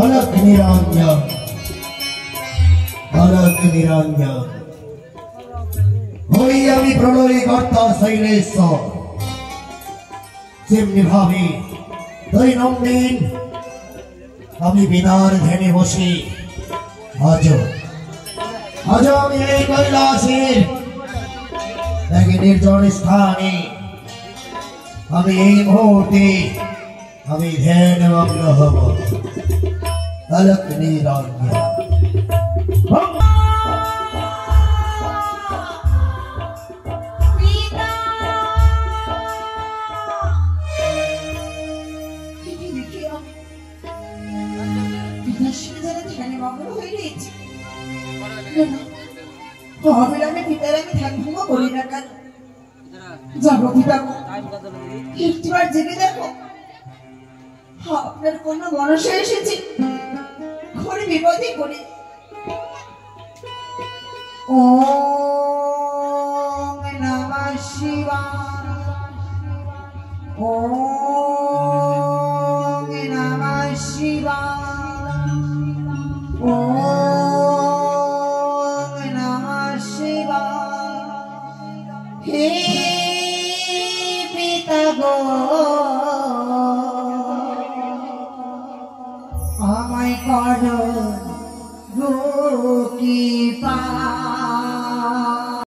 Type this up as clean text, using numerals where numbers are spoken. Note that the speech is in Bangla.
अलग निरंजन হই আমি প্রলয় কর্তা শৈলেশ্বর যেমনি ভাবে দৈনন্দিন আমি বিনার ধ্যানে বসে আজ আমি এই কৈলাসের এক নির্জন স্থানে আমি এই মুহূর্তে আমি ধ্যানমগ্ন হব अलग निरंजन আপনার কোন মানুষে এসেছে ঘরে বিপদে পড়ে ওম নমঃ শিবায় ওম